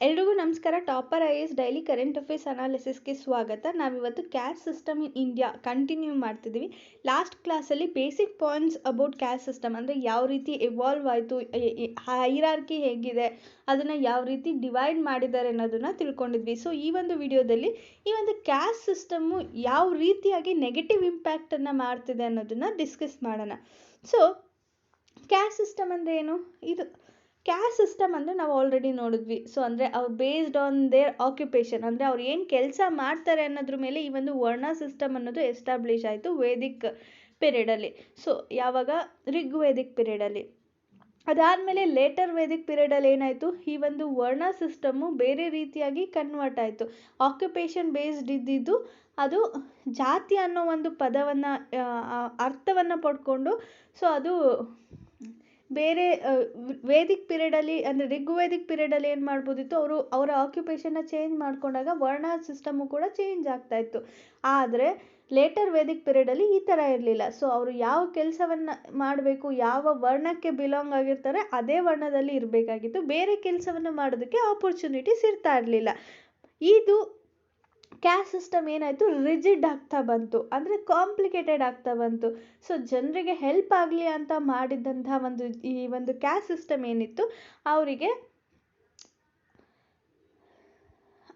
ಎಲ್ರಿಗೂ ನಮಸ್ಕಾರ. Topper IAS daily current affairs ಅನಾಲಿಸಿಸ್ಗೆ ಸ್ವಾಗತ. ನಾವಿವತ್ತು caste system in India continue ಮಾಡ್ತಿದ್ದೀವಿ. ಲಾಸ್ಟ್ ಕ್ಲಾಸಲ್ಲಿ basic points about caste system ಅಂದರೆ ಯಾವ ರೀತಿ ಎವಾಲ್ವ್ ಆಯಿತು, ಹೈರಾರ್ಕಿ ಹೇಗಿದೆ, ಅದನ್ನು ಯಾವ ರೀತಿ ಡಿವೈಡ್ ಮಾಡಿದ್ದಾರೆ ಅನ್ನೋದನ್ನು ತಿಳ್ಕೊಂಡಿದ್ವಿ. ಸೊ ಈ ಒಂದು ವಿಡಿಯೋದಲ್ಲಿ ಈ ಒಂದು ಕ್ಯಾಸ್ಟ್ ಸಿಸ್ಟಮ್ಮು ಯಾವ ರೀತಿಯಾಗಿ ನೆಗೆಟಿವ್ ಇಂಪ್ಯಾಕ್ಟನ್ನು ಮಾಡ್ತಿದೆ ಅನ್ನೋದನ್ನು ಡಿಸ್ಕಸ್ ಮಾಡೋಣ. ಸೊ ಕ್ಯಾಸ್ಟ್ ಸಿಸ್ಟಮ್ ಅಂದರೆ ಏನು? ಇದು ಕ್ಯಾಸ್ಟ್ ಸಿಸ್ಟಮ್ ಅಂದರೆ ನಾವು ಆಲ್ರೆಡಿ ನೋಡಿದ್ವಿ. ಸೊ ಅಂದರೆ ಅವ್ರು ಬೇಸ್ಡ್ ಆನ್ ದೇರ್ ಆಕ್ಯುಪೇಷನ್, ಅಂದರೆ ಅವ್ರು ಏನು ಕೆಲಸ ಮಾಡ್ತಾರೆ ಅನ್ನೋದ್ರ ಮೇಲೆ ಈ ಒಂದು ವರ್ಣ ಸಿಸ್ಟಮ್ ಅನ್ನೋದು ಎಸ್ಟಾಬ್ಲಿಷ್ ಆಯಿತು ವೇದಿಕ್ ಪೀರಿಯಡಲ್ಲಿ. ಸೊ ಯಾವಾಗ? ಋಗ್ವೇದಿಕ್ ಪೀರಿಯಡಲ್ಲಿ. ಅದಾದಮೇಲೆ ಲೇಟರ್ ವೇದಿಕ್ ಪೀರಿಯಡಲ್ಲಿ ಏನಾಯಿತು, ಈ ಒಂದು ವರ್ಣ ಸಿಸ್ಟಮ್ಮು ಬೇರೆ ರೀತಿಯಾಗಿ ಕನ್ವರ್ಟ್ ಆಯಿತು. ಆಕ್ಯುಪೇಷನ್ ಬೇಸ್ಡ್ ಇದ್ದಿದ್ದು ಅದು ಜಾತಿ ಅನ್ನೋ ಒಂದು ಪದವನ್ನು ಅರ್ಥವನ್ನು ಪಡ್ಕೊಂಡು ಸೊ ಅದು ಬೇರೆ ವೇದಿಕ್ ಪೀರಿಯಡಲ್ಲಿ ಅಂದರೆ ಋಗ್ವೇದಿಕ್ ಪೀರಿಯಡಲ್ಲಿ ಏನು ಮಾಡ್ಬೋದಿತ್ತು, ಅವರ ಆಕ್ಯುಪೇಷನ್ನ ಚೇಂಜ್ ಮಾಡಿಕೊಂಡಾಗ ವರ್ಣ ಸಿಸ್ಟಮು ಕೂಡ ಚೇಂಜ್ ಆಗ್ತಾಯಿತ್ತು. ಆದರೆ ಲೇಟರ್ ವೇದಿಕ್ ಪೀರಿಯಡಲ್ಲಿ ಈ ಥರ ಇರಲಿಲ್ಲ. ಸೊ ಅವರು ಯಾವ ಕೆಲಸವನ್ನು ಮಾಡಬೇಕು, ಯಾವ ವರ್ಣಕ್ಕೆ ಬಿಲಾಂಗ್ ಆಗಿರ್ತಾರೆ ಅದೇ ವರ್ಣದಲ್ಲಿ ಇರಬೇಕಾಗಿತ್ತು. ಬೇರೆ ಕೆಲಸವನ್ನು ಮಾಡೋದಕ್ಕೆ ಆಪರ್ಚುನಿಟೀಸ್ ಇರ್ತಾ ಇರಲಿಲ್ಲ. ಇದು ಕ್ಯಾಸ್ಟ್ ಸಿಸ್ಟಮ್ ಏನಾಯಿತು, ರಿಜಿಡ್ ಆಗ್ತಾ ಬಂತು, ಅಂದರೆ ಕಾಂಪ್ಲಿಕೇಟೆಡ್ ಆಗ್ತಾ ಬಂತು. ಸೊ ಜನರಿಗೆ ಹೆಲ್ಪ್ ಆಗಲಿ ಅಂತ ಮಾಡಿದಂಥ ಈ ಒಂದು ಕ್ಯಾಸ್ಟ್ ಸಿಸ್ಟಮ್ ಏನಿತ್ತು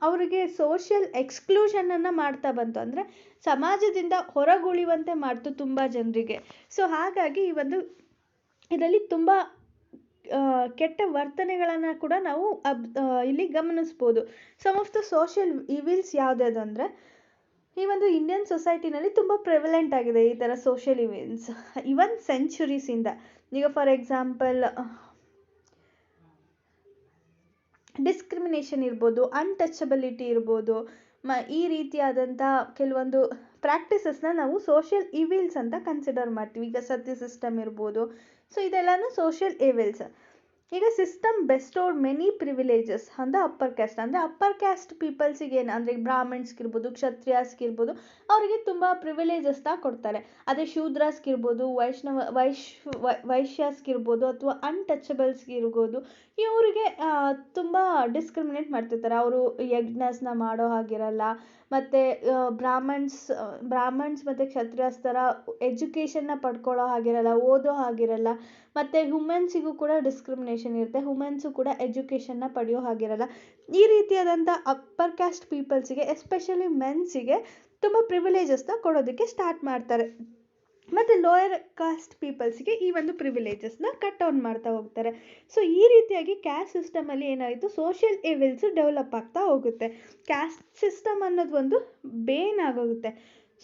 ಅವರಿಗೆ ಸೋಷಿಯಲ್ ಎಕ್ಸ್ಕ್ಲೂಷನನ್ನು ಮಾಡ್ತಾ ಬಂತು, ಅಂದರೆ ಸಮಾಜದಿಂದ ಹೊರಗುಳಿಯುವಂತೆ ಮಾಡ್ತು ತುಂಬ ಜನರಿಗೆ. ಸೊ ಹಾಗಾಗಿ ಇದರಲ್ಲಿ ತುಂಬ ಕೆಟ್ಟ ವರ್ತನೆಗಳನ್ನು ಕೂಡ ನಾವು ಇಲ್ಲಿ ಗಮನಿಸ್ಬೋದು. Some of the social evils ಯಾವುದ್ಯಾವುದು ಅಂದರೆ ಈ ಒಂದು ಇಂಡಿಯನ್ ಸೊಸೈಟಿನಲ್ಲಿ ತುಂಬ ಪ್ರಿವಲೆಂಟ್ ಆಗಿದೆ ಈ ಥರ ಸೋಷಿಯಲ್ ಇವಿಲ್ಸ್ ಇವನ್ ಸೆಂಚುರೀಸಿಂದ. ಈಗ ಫಾರ್ ಎಕ್ಸಾಂಪಲ್ ಡಿಸ್ಕ್ರಿಮಿನೇಷನ್ ಇರ್ಬೋದು, ಅನ್ಟಚಬಿಲಿಟಿ ಇರ್ಬೋದು, ಈ ರೀತಿಯಾದಂಥ ಕೆಲವೊಂದು ಪ್ರಾಕ್ಟೀಸಸ್ನ ನಾವು ಸೋಷಿಯಲ್ ಇವಿಲ್ಸ್ ಅಂತ ಕನ್ಸಿಡರ್ ಮಾಡ್ತೀವಿ. ಈಗ ಸತಿ ಸಿಸ್ಟಮ್ ಇರ್ಬೋದು. ಸೊ ಇದೆಲ್ಲನೂ ಸೋಷಿಯಲ್ ಇವಿಲ್ಸ್. ಈಗ ಸಿಸ್ಟಮ್ ಬೆಸ್ಟೋಡ್ ಮೆನಿ ಪ್ರಿವಿಲೇಜಸ್ ಅಂದ ಅಪ್ಪರ್ ಕ್ಯಾಸ್ಟ್, ಅಂದರೆ ಅಪ್ಪರ್ ಕ್ಯಾಸ್ಟ್ ಪೀಪಲ್ಸಿಗೆ ಏನು ಅಂದರೆ ಬ್ರಾಹ್ಮಣ್ಸ್ಗಿರ್ಬೋದು, ಕ್ಷತ್ರಿಯಾಸ್ಗಿರ್ಬೋದು, ಅವರಿಗೆ ತುಂಬ ಪ್ರಿವಿಲೇಜಸ್ನ ಕೊಡ್ತಾರೆ. ಅದೇ ಶೂದ್ರಾಸ್ಗಿರ್ಬೋದು, ವೈಶ್ಯಾಸ್ಗಿರ್ಬೋದು ಅಥವಾ ಅನ್ಟಚಬಲ್ಸ್ಗಿರ್ಬೋದು, ಇವರಿಗೆ ತುಂಬ ಡಿಸ್ಕ್ರಿಮಿನೇಟ್ ಮಾಡ್ತಿರ್ತಾರೆ. ಅವರು ಯಜ್ಞಸ್ನ ಮಾಡೋ ಹಾಗಿರಲ್ಲ, ಮತ್ತು ಬ್ರಾಹ್ಮಣ್ಸ್ ಮತ್ತು ಕ್ಷತ್ರಿಯಾಸ್ ಥರ ಎಜುಕೇಷನ್ನ ಪಡ್ಕೊಳ್ಳೋ ಹಾಗಿರಲ್ಲ, ಓದೋ ಹಾಗಿರಲ್ಲ. ಮತ್ತು ವುಮೆನ್ಸಿಗೂ ಕೂಡ ಡಿಸ್ಕ್ರಿಮಿನೇಷನ್ ಇರುತ್ತೆ, ವುಮೆನ್ಸು ಕೂಡ ಎಜುಕೇಷನ್ನ ಪಡೆಯೋ ಹಾಗಿರಲ್ಲ. ಈ ರೀತಿಯಾದಂಥ ಅಪ್ಪರ್ ಕ್ಯಾಸ್ಟ್ ಪೀಪಲ್ಸಿಗೆ, ಎಸ್ಪೆಷಲಿ ಮೆನ್ಸಿಗೆ ತುಂಬ ಪ್ರಿವಿಲೇಜಸ್ನ ಕೊಡೋದಕ್ಕೆ ಸ್ಟಾರ್ಟ್ ಮಾಡ್ತಾರೆ. ಮತ್ತು ಲೋಯರ್ ಕಾಸ್ಟ್ ಪೀಪಲ್ಸ್ಗೆ ಈ ಒಂದು ಪ್ರಿವಿಲೇಜಸ್ನ ಕಟ್ ಡೌನ್ ಮಾಡ್ತಾ ಹೋಗ್ತಾರೆ. ಸೊ ಈ ರೀತಿಯಾಗಿ ಕ್ಯಾಸ್ಟ್ ಸಿಸ್ಟಮಲ್ಲಿ ಏನಾಯಿತು, ಸೋಷಿಯಲ್ ಇವಿಲ್ಸ್ ಡೆವಲಪ್ ಆಗ್ತಾ ಹೋಗುತ್ತೆ. ಕ್ಯಾಸ್ಟ್ ಸಿಸ್ಟಮ್ ಅನ್ನೋದು ಒಂದು ಬೇನ್ ಆಗೋಗುತ್ತೆ.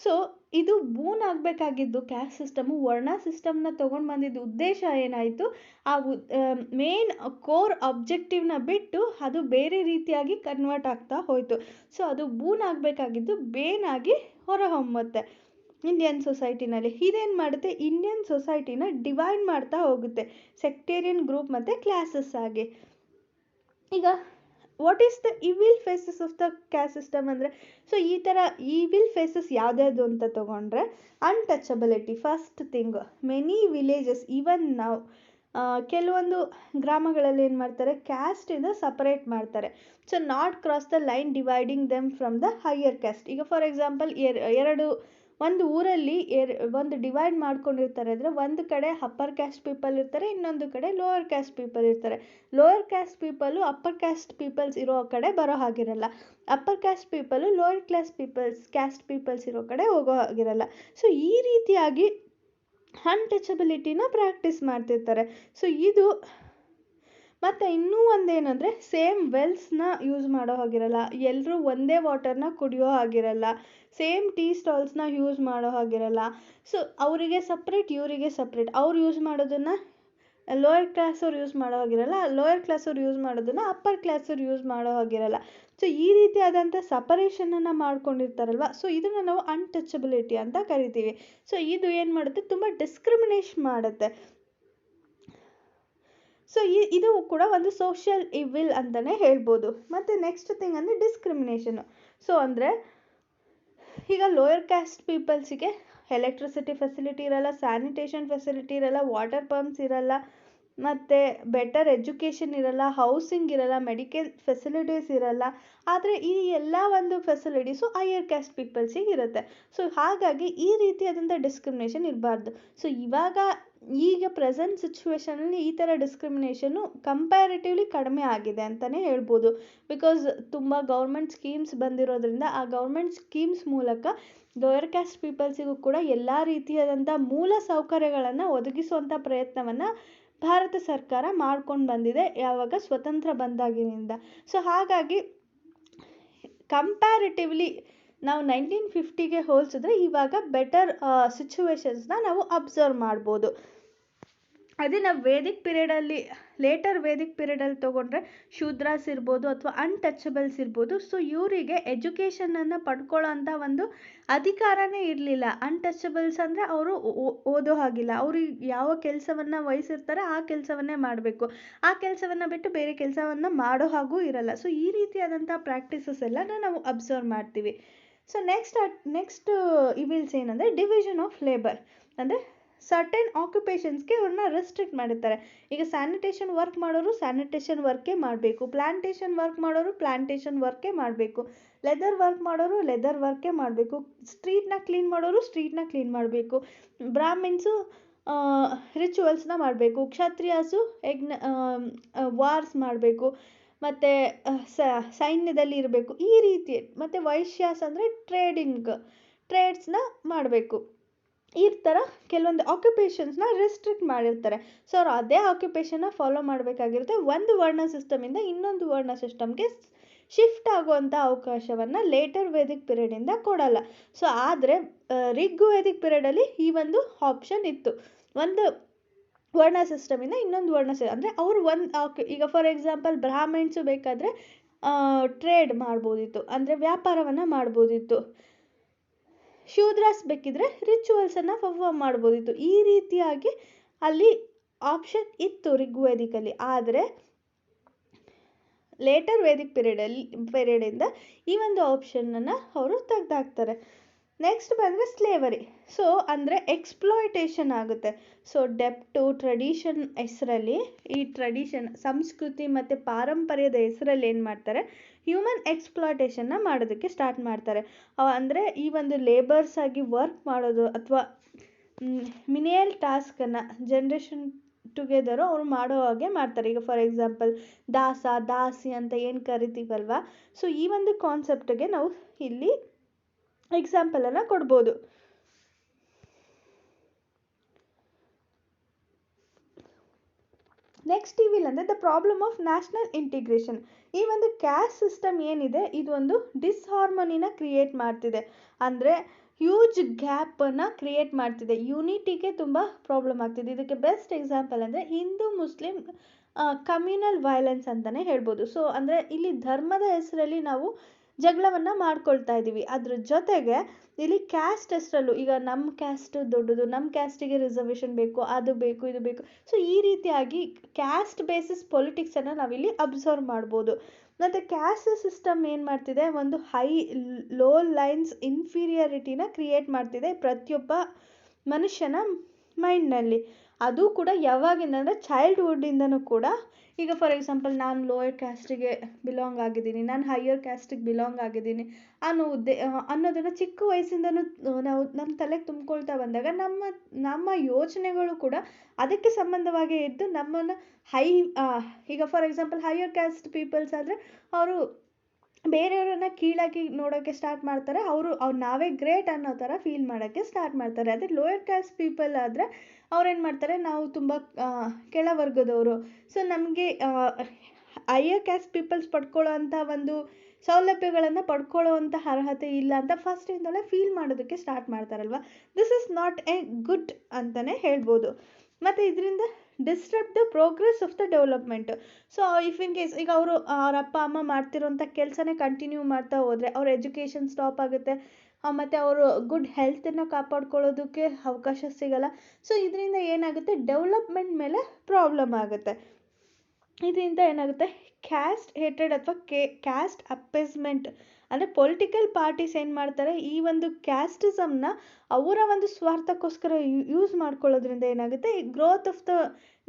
ಸೊ ಇದು ಬೂನ್ ಆಗಬೇಕಾಗಿದ್ದು ಕ್ಯಾಸ್ಟ್ ಸಿಸ್ಟಮು ವರ್ಣ ಸಿಸ್ಟಮ್ನ ತೊಗೊಂಡು ಬಂದಿದ್ದು ಉದ್ದೇಶ ಏನಾಯಿತು, ಆ ಮೇನ್ ಕೋರ್ ಅಬ್ಜೆಕ್ಟಿವ್ನ ಬಿಟ್ಟು ಅದು ಬೇರೆ ರೀತಿಯಾಗಿ ಕನ್ವರ್ಟ್ ಆಗ್ತಾ ಹೋಯಿತು. ಸೊ ಅದು ಬೂನ್ ಆಗಬೇಕಾಗಿದ್ದು ಬೇನಾಗಿ ಹೊರಹೊಮ್ಮುತ್ತೆ ಇಂಡಿಯನ್ ಸೊಸೈಟಿನಲ್ಲಿ. ಇದೇನು ಮಾಡುತ್ತೆ, ಇಂಡಿಯನ್ ಸೊಸೈಟಿನ ಡಿವೈಡ್ ಮಾಡ್ತಾ ಹೋಗುತ್ತೆ ಸೆಕ್ಟೇರಿಯನ್ ಗ್ರೂಪ್ ಮತ್ತು ಕ್ಲಾಸಸ್ ಆಗಿ. ಈಗ what is the evil faces of the caste system ಅಂದರೆ, ಸೊ ಈ ಥರ ಇವಿಲ್ ಫೇಸಸ್ ಯಾವ್ದ್ಯಾವುದು ಅಂತ ತೊಗೊಂಡ್ರೆ, untouchability first thing. Many villages even ನಾವು ಕೆಲವೊಂದು ಗ್ರಾಮಗಳಲ್ಲಿ ಏನು ಮಾಡ್ತಾರೆ, ಕ್ಯಾಸ್ಟಿಂದ ಸಪರೇಟ್ ಮಾಡ್ತಾರೆ. So not cross the line dividing them from the higher caste. ಈಗ ಫಾರ್ ಎಕ್ಸಾಂಪಲ್ ಒಂದು ಊರಲ್ಲಿ ಒಂದು ಡಿವೈಡ್ ಮಾಡ್ಕೊಂಡಿರ್ತಾರೆ ಅಂದರೆ, ಒಂದು ಕಡೆ ಅಪ್ಪರ್ ಕ್ಯಾಸ್ಟ್ ಪೀಪಲ್ ಇರ್ತಾರೆ, ಇನ್ನೊಂದು ಕಡೆ ಲೋಯರ್ ಕ್ಯಾಸ್ಟ್ ಪೀಪಲ್ ಇರ್ತಾರೆ. Lower caste people upper caste peoples ಇರೋ ಕಡೆ ಬರೋ ಹಾಗಿರಲ್ಲ, upper caste people lower caste peoples ಇರೋ ಕಡೆ ಹೋಗೋ ಹಾಗಿರಲ್ಲ. ಸೊ ಈ ರೀತಿಯಾಗಿ ಅನ್ಟಚಬಿಲಿಟಿನ ಪ್ರಾಕ್ಟೀಸ್ ಮಾಡ್ತಿರ್ತಾರೆ. ಸೊ ಇದು ಮತ್ತು ಇನ್ನೂ ಒಂದೇನೆಂದರೆ, ಸೇಮ್ ವೆಲ್ಸ್ನ ಯೂಸ್ ಮಾಡೋ ಹಾಗಿರಲ್ಲ, ಎಲ್ಲರೂ ಒಂದೇ ವಾಟರ್ನ ಕುಡಿಯೋ ಹಾಗಿರಲ್ಲ, ಸೇಮ್ ಟೀ ಸ್ಟಾಲ್ಸ್ನ ಯೂಸ್ ಮಾಡೋ ಹಾಗಿರಲ್ಲ. ಸೊ ಅವರಿಗೆ ಸಪ್ರೇಟ್, ಇವರಿಗೆ ಸಪ್ರೇಟ್. ಅವ್ರು ಯೂಸ್ ಮಾಡೋದನ್ನು ಲೋಯರ್ ಕ್ಲಾಸವ್ರು ಯೂಸ್ ಮಾಡೋ ಹಾಗಿರಲ್ಲ, ಲೋಯರ್ ಕ್ಲಾಸವ್ರು ಯೂಸ್ ಮಾಡೋದನ್ನು ಅಪ್ಪರ್ ಕ್ಲಾಸವ್ರು ಯೂಸ್ ಮಾಡೋ ಹಾಗಿರಲ್ಲ. ಸೊ ಈ ರೀತಿಯಾದಂಥ ಸಪರೇಷನನ್ನು ಮಾಡ್ಕೊಂಡಿರ್ತಾರಲ್ವ, ಸೊ ಇದನ್ನು ನಾವು ಅನ್ಟಚಬಿಲಿಟಿ ಅಂತ ಕರಿತೀವಿ. ಸೊ ಇದು ಏನು ಮಾಡುತ್ತೆ, ತುಂಬ ಡಿಸ್ಕ್ರಿಮಿನೇಷನ್ ಮಾಡುತ್ತೆ. ಸೊ ಇದು ಕೂಡ ಒಂದು ಸೋಷಿಯಲ್ ಇವಿಲ್ ಅಂತಲೇ ಹೇಳ್ಬೋದು. ಮತ್ತು ನೆಕ್ಸ್ಟ್ ಥಿಂಗ್ ಅಂದರೆ ಡಿಸ್ಕ್ರಿಮಿನೇಷನು. ಸೊ ಅಂದರೆ ಈಗ ಲೋಯರ್ ಕ್ಯಾಸ್ಟ್ ಪೀಪಲ್ಸಿಗೆ ಎಲೆಕ್ಟ್ರಿಸಿಟಿ ಫೆಸಿಲಿಟಿ ಇರಲ್ಲ, ಸ್ಯಾನಿಟೇಷನ್ ಫೆಸಿಲಿಟಿ ಇರಲ್ಲ, ವಾಟರ್ ಪಂಪ್ಸ್ ಇರಲ್ಲ, ಮತ್ತು ಬೆಟರ್ ಎಜುಕೇಷನ್ ಇರಲ್ಲ, ಹೌಸಿಂಗ್ ಇರಲ್ಲ, ಮೆಡಿಕಲ್ ಫೆಸಿಲಿಟೀಸ್ ಇರಲ್ಲ. ಆದರೆ ಈ ಎಲ್ಲ ಒಂದು ಫೆಸಿಲಿಟೀಸು ಹೈಯರ್ ಕ್ಯಾಸ್ಟ್ ಪೀಪಲ್ಸಿಗೆ ಇರುತ್ತೆ. ಸೊ ಹಾಗಾಗಿ ಈ ರೀತಿಯಾದಂಥ ಡಿಸ್ಕ್ರಿಮಿನೇಷನ್ ಇರಬಾರ್ದು. ಸೊ ಈಗ ಪ್ರೆಸೆಂಟ್ ಸಿಚುವೇಶನಲ್ಲಿ ಈ ಥರ ಡಿಸ್ಕ್ರಿಮಿನೇಷನ್ನು ಕಂಪ್ಯಾರಿಟಿವ್ಲಿ ಕಡಿಮೆ ಆಗಿದೆ ಅಂತಲೇ ಹೇಳ್ಬೋದು. ಬಿಕಾಸ್ ತುಂಬ ಗೌರ್ಮೆಂಟ್ ಸ್ಕೀಮ್ಸ್ ಬಂದಿರೋದ್ರಿಂದ ಆ ಗೌರ್ಮೆಂಟ್ ಸ್ಕೀಮ್ಸ್ ಮೂಲಕ ಲೋಯರ್ ಕ್ಯಾಸ್ಟ್ ಪೀಪಲ್ಸಿಗೂ ಕೂಡ ಎಲ್ಲ ರೀತಿಯಾದಂಥ ಮೂಲ ಸೌಕರ್ಯಗಳನ್ನು ಒದಗಿಸುವಂಥ ಪ್ರಯತ್ನವನ್ನು ಭಾರತ ಸರ್ಕಾರ ಮಾಡ್ಕೊಂಡು ಬಂದಿದೆ ಯಾವಾಗ ಸ್ವತಂತ್ರ ಬಂದಾಗಿನಿಂದ. ಸೊ ಹಾಗಾಗಿ ಕಂಪ್ಯಾರಿಟಿವ್ಲಿ ನಾವು 1950ಗೆ ಹೋಲಿಸಿದ್ರೆ ಇವಾಗ ಬೆಟರ್ ಸಿಚುವೇಶನ್ಸ್ನ ನಾವು ಅಬ್ಸರ್ವ್ ಮಾಡ್ಬೋದು. ಅದೇ ನಾವು ಲೇಟರ್ ವೇದಿಕ್ ಪೀರಿಯಡಲ್ಲಿ ತೊಗೊಂಡ್ರೆ ಶೂದ್ರಾಸ್ ಇರ್ಬೋದು ಅಥವಾ ಅನ್ಟಚಬಲ್ಸ್ ಇರ್ಬೋದು. ಸೊ ಇವರಿಗೆ ಎಜುಕೇಷನನ್ನು ಪಡ್ಕೊಳ್ಳೋ ಅಂಥ ಒಂದು ಅಧಿಕಾರನೇ ಇರಲಿಲ್ಲ. ಅನ್ಟಚಬಲ್ಸ್ ಅಂದರೆ ಅವರು ಓದೋ ಹಾಗಿಲ್ಲ. ಅವರು ಯಾವ ಕೆಲಸವನ್ನು ವಹಿಸಿರ್ತಾರೆ ಆ ಕೆಲಸವನ್ನೇ ಮಾಡಬೇಕು. ಆ ಕೆಲಸವನ್ನು ಬಿಟ್ಟು ಬೇರೆ ಕೆಲಸವನ್ನು ಮಾಡೋ ಹಾಗೂ ಇರಲ್ಲ. ಸೊ ಈ ರೀತಿಯಾದಂಥ ಪ್ರಾಕ್ಟೀಸಸ್ ಎಲ್ಲ ನಾವು ಅಬ್ಸರ್ವ್ ಮಾಡ್ತೀವಿ. ಸೊ ನೆಕ್ಸ್ಟ್ ಇವಿಲ್ಸ್ ಏನಂದರೆ ಡಿವಿಷನ್ ಆಫ್ ಲೇಬರ್. ಅಂದರೆ ಸರ್ಟೆನ್ ಆಕ್ಯುಪೇಷನ್ಸ್ಗೆ ಅವ್ರನ್ನ ರೆಸ್ಟ್ರಿಕ್ಟ್ ಮಾಡಿರ್ತಾರೆ. ಈಗ ಸ್ಯಾನಿಟೇಷನ್ ವರ್ಕ್ ಮಾಡೋರು ಸ್ಯಾನಿಟೇಷನ್ ವರ್ಕೇ ಮಾಡಬೇಕು, ಪ್ಲಾಂಟೇಷನ್ ವರ್ಕ್ ಮಾಡೋರು ಪ್ಲಾಂಟೇಷನ್ ವರ್ಕೇ ಮಾಡಬೇಕು, ಲೆದರ್ ವರ್ಕ್ ಮಾಡೋರು ಲೆದರ್ ವರ್ಕೇ ಮಾಡಬೇಕು, ಸ್ಟ್ರೀಟ್ನ ಕ್ಲೀನ್ ಮಾಡೋರು ಸ್ಟ್ರೀಟ್ನ ಕ್ಲೀನ್ ಮಾಡಬೇಕು, ಬ್ರಾಹ್ಮಿನ್ಸು ರಿಚುವಲ್ಸ್ನ ಮಾಡಬೇಕು, ಕ್ಷತ್ರಿಯಾಸು ವಾರ್ಸ್ ಮಾಡಬೇಕು, ಮತ್ತು ಸೈನ್ಯದಲ್ಲಿ ಇರಬೇಕು. ಈ ರೀತಿ ಮತ್ತು ವೈಶ್ಯಾಸ್ ಅಂದರೆ ಟ್ರೇಡ್ಸ್ನ ಮಾಡಬೇಕು. ಈ ಥರ ಕೆಲವೊಂದು ಆಕ್ಯುಪೇಷನ್ಸ್ನ ರೆಸ್ಟ್ರಿಕ್ಟ್ ಮಾಡಿರ್ತಾರೆ. ಸೊ ಅವ್ರು ಅದೇ ಆಕ್ಯುಪೇಷನ್ನ ಫಾಲೋ ಮಾಡಬೇಕಾಗಿರುತ್ತೆ. ಒಂದು ವರ್ಣ ಸಿಸ್ಟಮಿಂದ ಇನ್ನೊಂದು ವರ್ಣ ಸಿಸ್ಟಮ್ಗೆ ಶಿಫ್ಟ್ ಆಗುವಂಥ ಅವಕಾಶವನ್ನು ಲೇಟರ್ ವೇದಿಕ್ ಪೀರಿಯಡಿಂದ ಕೊಡಲ್ಲ. ಸೊ ಆದರೆ ಋಗ್ವೇದಿಕ್ ಪೀರಿಯಡಲ್ಲಿ ಈ ಒಂದು ಆಪ್ಷನ್ ಇತ್ತು. ಒಂದು ವರ್ಣ ಸಿಸ್ಟಮಿಂದ ಇನ್ನೊಂದು ವರ್ಣ ಅಂದರೆ ಅವರು ಈಗ ಫಾರ್ ಎಕ್ಸಾಂಪಲ್ ಬ್ರಾಹ್ಮಿಣ್ಸು ಬೇಕಾದರೆ ಟ್ರೇಡ್ ಮಾಡ್ಬೋದಿತ್ತು, ಅಂದರೆ ವ್ಯಾಪಾರವನ್ನು ಮಾಡ್ಬೋದಿತ್ತು. ಶೂದ್ರಾಸ್ ಬೇಕಿದ್ರೆ ರಿಚುವಲ್ಸನ್ನು ಪರ್ಫಾರ್ಮ್ ಮಾಡ್ಬೋದಿತ್ತು. ಈ ರೀತಿಯಾಗಿ ಅಲ್ಲಿ ಆಪ್ಷನ್ ಇತ್ತು ಋಗ್ವೇದಿಕಲ್ಲಿ. ಆದರೆ ಲೇಟರ್ ವೇದಿಕ್ ಪೀರಿಯಡಿಂದ ಈ ಒಂದು ಆಪ್ಷನನ್ನು ಅವರು ತೆಗೆದಾಕ್ತಾರೆ. ನೆಕ್ಸ್ಟ್ ಬಂದರೆ ಸ್ಲೇವರಿ. ಸೊ ಅಂದರೆ ಎಕ್ಸ್ಪ್ಲಾಯ್ಟೇಷನ್ ಆಗುತ್ತೆ. ಸೊ ಡೆಪ್ಟು ಟ್ರೆಡಿಷನ್ ಹೆಸರಲ್ಲಿ, ಈ ಟ್ರೆಡಿಷನ್ ಸಂಸ್ಕೃತಿ ಮತ್ತು ಪಾರಂಪರ್ಯದ ಹೆಸರಲ್ಲಿ ಏನು ಮಾಡ್ತಾರೆ, ಹ್ಯೂಮನ್ ಎಕ್ಸ್ಪ್ಲಾಯ್ಟೇಷನ್ನ ಮಾಡೋದಕ್ಕೆ ಸ್ಟಾರ್ಟ್ ಮಾಡ್ತಾರೆ. ಅಂದರೆ ಈ ಒಂದು ಲೇಬರ್ಸ್ ಆಗಿ ವರ್ಕ್ ಮಾಡೋದು ಅಥವಾ ಮಿನಿಯಲ್ ಟಾಸ್ಕನ್ನು ಜನ್ರೇಷನ್ ಟುಗೆದರು ಅವರು ಮಾಡೋ ಹಾಗೆ ಮಾಡ್ತಾರೆ. ಈಗ ಫಾರ್ ಎಕ್ಸಾಂಪಲ್ ದಾಸಿ ಅಂತ ಏನು ಕರಿತೀವಲ್ವ. ಸೊ ಈ ಒಂದು ಕಾನ್ಸೆಪ್ಟ್ಗೆ ನಾವು ಇಲ್ಲಿ ಎಕ್ಸಾಂಪಲನ್ನು ಕೊಡ್ಬೋದು. ನೆಕ್ಸ್ಟ್ ಇವಿಲ್ ಅಂದರೆ the problem of national integration. ಈ ಒಂದು ಕ್ಯಾಸ್ಟ್ ಸಿಸ್ಟಮ್ ಏನಿದೆ ಇದು ಒಂದು ಡಿಸ್ಹಾರ್ಮೋನಿನ ಕ್ರಿಯೇಟ್ ಮಾಡ್ತಿದೆ. ಅಂದರೆ ಹ್ಯೂಜ್ ಗ್ಯಾಪನ್ನು ಕ್ರಿಯೇಟ್ ಮಾಡ್ತಿದೆ. ಯೂನಿಟಿಗೆ ತುಂಬ ಪ್ರಾಬ್ಲಮ್ ಆಗ್ತಿದೆ. ಇದಕ್ಕೆ ಬೆಸ್ಟ್ ಎಕ್ಸಾಂಪಲ್ ಅಂದರೆ ಹಿಂದೂ ಮುಸ್ಲಿಂ ಕಮ್ಯುನಲ್ ವೈಲೆನ್ಸ್ ಅಂತಲೇ ಹೇಳ್ಬೋದು. ಸೊ ಅಂದರೆ ಇಲ್ಲಿ ಧರ್ಮದ ಹೆಸರಲ್ಲಿ ನಾವು ಜಗಳವನ್ನು ಮಾಡ್ಕೊಳ್ತಾ ಇದ್ದೀವಿ. ಅದ್ರ ಜೊತೆಗೆ ಇಲ್ಲಿ ಕ್ಯಾಸ್ಟ್ ಹೆಸರಲ್ಲೂ ಈಗ ನಮ್ಮ ಕ್ಯಾಸ್ಟ್ ದೊಡ್ಡದು, ನಮ್ಮ ಕ್ಯಾಸ್ಟಿಗೆ ರಿಸರ್ವೇಷನ್ ಬೇಕು, ಅದು ಬೇಕು, ಇದು ಬೇಕು. ಸೊ ಈ ರೀತಿಯಾಗಿ ಕ್ಯಾಸ್ಟ್ ಬೇಸಿಸ್ ಪೊಲಿಟಿಕ್ಸನ್ನು ನಾವಿಲ್ಲಿ ಅಬ್ಸರ್ವ್ ಮಾಡ್ಬೋದು. ಮತ್ತು ಕ್ಯಾಸ್ಟ್ ಸಿಸ್ಟಮ್ ಏನು ಮಾಡ್ತಿದೆ, ಒಂದು ಲೋ ಲೈನ್ಸ್ ಇನ್ಫೀರಿಯಾರಿಟಿನ ಕ್ರಿಯೇಟ್ ಮಾಡ್ತಿದೆ ಪ್ರತಿಯೊಬ್ಬ ಮನುಷ್ಯನ ಮೈಂಡ್ನಲ್ಲಿ. ಅದು ಕೂಡ ಯಾವಾಗಿಂದ ಅಂದರೆ ಚೈಲ್ಡ್ಹುಡ್ಡಿಂದನೂ ಕೂಡ. ಈಗ ಫಾರ್ ಎಕ್ಸಾಂಪಲ್ ನಾನು ಲೋಯರ್ ಕ್ಯಾಸ್ಟಿಗೆ ಬಿಲಾಂಗ್ ಆಗಿದ್ದೀನಿ, ನಾನು ಹೈಯರ್ ಕ್ಯಾಸ್ಟಿಗೆ ಬಿಲಾಂಗ್ ಆಗಿದ್ದೀನಿ ಅನ್ನೋದನ್ನು ಚಿಕ್ಕ ವಯಸ್ಸಿಂದನೂ ನಾವು ನಮ್ಮ ತಲೆಗೆ ತುಂಬಿಕೊಳ್ತಾ ಬಂದಾಗ ನಮ್ಮ ಯೋಚನೆಗಳು ಕೂಡ ಅದಕ್ಕೆ ಸಂಬಂಧವಾಗಿ ಇದ್ದು ನಮ್ಮನ್ನು ಈಗ for example higher caste peoples ಆದರೆ ಅವರು ಬೇರೆಯವರನ್ನ ಕೀಳಾಗಿ ನೋಡೋಕ್ಕೆ ಸ್ಟಾರ್ಟ್ ಮಾಡ್ತಾರೆ. ಅವ್ರು ನಾವೇ ಗ್ರೇಟ್ ಅನ್ನೋ ಥರ ಫೀಲ್ ಮಾಡೋಕ್ಕೆ ಸ್ಟಾರ್ಟ್ ಮಾಡ್ತಾರೆ. ಅದೇ ಲೋಯರ್ ಕ್ಯಾಸ್ಟ್ ಪೀಪಲ್ ಆದರೆ ಅವ್ರೇನು ಮಾಡ್ತಾರೆ, ನಾವು ತುಂಬ ಕೆಳವರ್ಗದವರು, ಸೊ ನಮಗೆ ಹೈಯರ್ ಕ್ಯಾಸ್ಟ್ ಪೀಪಲ್ಸ್ ಪಡ್ಕೊಳ್ಳೋ ಅಂಥ ಒಂದು ಸೌಲಭ್ಯಗಳನ್ನು ಪಡ್ಕೊಳ್ಳೋ ಅಂಥ ಅರ್ಹತೆ ಇಲ್ಲ ಅಂತ ಫಸ್ಟಿಂದಲೇ ಫೀಲ್ ಮಾಡೋದಕ್ಕೆ ಸ್ಟಾರ್ಟ್ ಮಾಡ್ತಾರಲ್ವ. This is not a good ಅಂತಲೇ ಹೇಳ್ಬೋದು. ಮತ್ತು ಇದರಿಂದ disturb the progress of the development. So if in case ಈಗ ಅವ್ರ ಅಪ್ಪ ಅಮ್ಮ ಮಾಡ್ತಿರೋಂಥ ಕೆಲಸನೇ ಕಂಟಿನ್ಯೂ ಮಾಡ್ತಾ ಹೋದರೆ ಅವ್ರ ಎಜುಕೇಷನ್ ಸ್ಟಾಪ್ ಆಗುತ್ತೆ, ಮತ್ತು ಅವರು ಗುಡ್ ಹೆಲ್ತನ್ನು ಕಾಪಾಡ್ಕೊಳ್ಳೋದಕ್ಕೆ ಅವಕಾಶ ಸಿಗಲ್ಲ. ಸೊ ಇದರಿಂದ ಏನಾಗುತ್ತೆ, ಡೆವಲಪ್ಮೆಂಟ್ ಮೇಲೆ ಪ್ರಾಬ್ಲಮ್ ಆಗುತ್ತೆ. ಇದರಿಂದ ಏನಾಗುತ್ತೆ, ಕ್ಯಾಸ್ಟ್ ಹೇಟ್ರೆಡ್ ಅಥವಾ ಕ್ಯಾಸ್ಟ್ ಅಪೇಸ್ಮೆಂಟ್ ಅಂದರೆ ಪೊಲಿಟಿಕಲ್ ಪಾರ್ಟೀಸ್ ಏನು ಮಾಡ್ತಾರೆ, ಈ ಒಂದು ಕ್ಯಾಸ್ಟಿಸಮ್ನ ಅವರ ಒಂದು ಸ್ವಾರ್ಥಕ್ಕೋಸ್ಕರ ಯೂಸ್ ಮಾಡ್ಕೊಳ್ಳೋದ್ರಿಂದ ಏನಾಗುತ್ತೆ, ಈ ಗ್ರೋತ್ ಆಫ್ ದ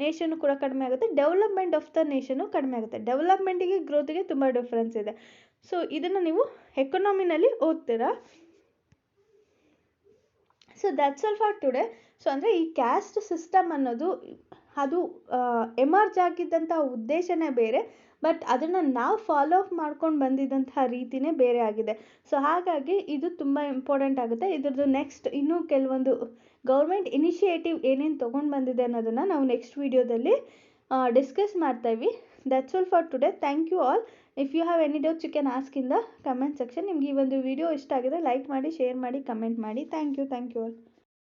ನೇಷನ್ನು ಕೂಡ ಕಡಿಮೆ ಆಗುತ್ತೆ, ಡೆವಲಪ್ಮೆಂಟ್ ಆಫ್ ದ ನೇಷನ್ನು ಕಡಿಮೆ ಆಗುತ್ತೆ. ಡೆವಲಪ್ಮೆಂಟಿಗೆ ಗ್ರೋತಿಗೆ ತುಂಬ ಡಿಫ್ರೆನ್ಸ್ ಇದೆ. ಸೊ ಇದನ್ನು ನೀವು ಎಕನಾಮಿನಲ್ಲಿ ಓದ್ತೀರಾ. So that's all for today. So ಅಂದರೆ ಈ ಕ್ಯಾಸ್ಟ್ ಸಿಸ್ಟಮ್ ಅನ್ನೋದು ಅದು ಎಮರ್ಜ್ ಆಗಿದ್ದಂಥ ಉದ್ದೇಶನೇ ಬೇರೆ, ಬಟ್ ಅದನ್ನು ನಾವು ಫಾಲೋ ಅಪ್ ಮಾಡ್ಕೊಂಡು ಬಂದಿದ್ದಂತಹ ರೀತಿಯೇ ಬೇರೆ ಆಗಿದೆ. ಸೊ ಹಾಗಾಗಿ ಇದು ತುಂಬ ಇಂಪಾರ್ಟೆಂಟ್ ಆಗುತ್ತೆ. ಇದ್ರದ್ದು ನೆಕ್ಸ್ಟ್ ಇನ್ನೂ ಕೆಲವೊಂದು ಗೌರ್ಮೆಂಟ್ ಇನಿಷಿಯೇಟಿವ್ ಏನೇನು ತೊಗೊಂಡು ಬಂದಿದೆ ಅನ್ನೋದನ್ನು ನಾವು ನೆಕ್ಸ್ಟ್ ವೀಡಿಯೋದಲ್ಲಿ ಡಿಸ್ಕಸ್ ಮಾಡ್ತಾಯಿವಿ. That's all for today. Thank you all. If you have any doubts you can ask in the comment section. ನಿಮ್ಗೆ ಈ ಒಂದು ವಿಡಿಯೋ ಇಷ್ಟ ಆಗಿದೆ ಲೈಕ್ ಮಾಡಿ, ಶೇರ್ ಮಾಡಿ, ಕಮೆಂಟ್ ಮಾಡಿ. Thank you all.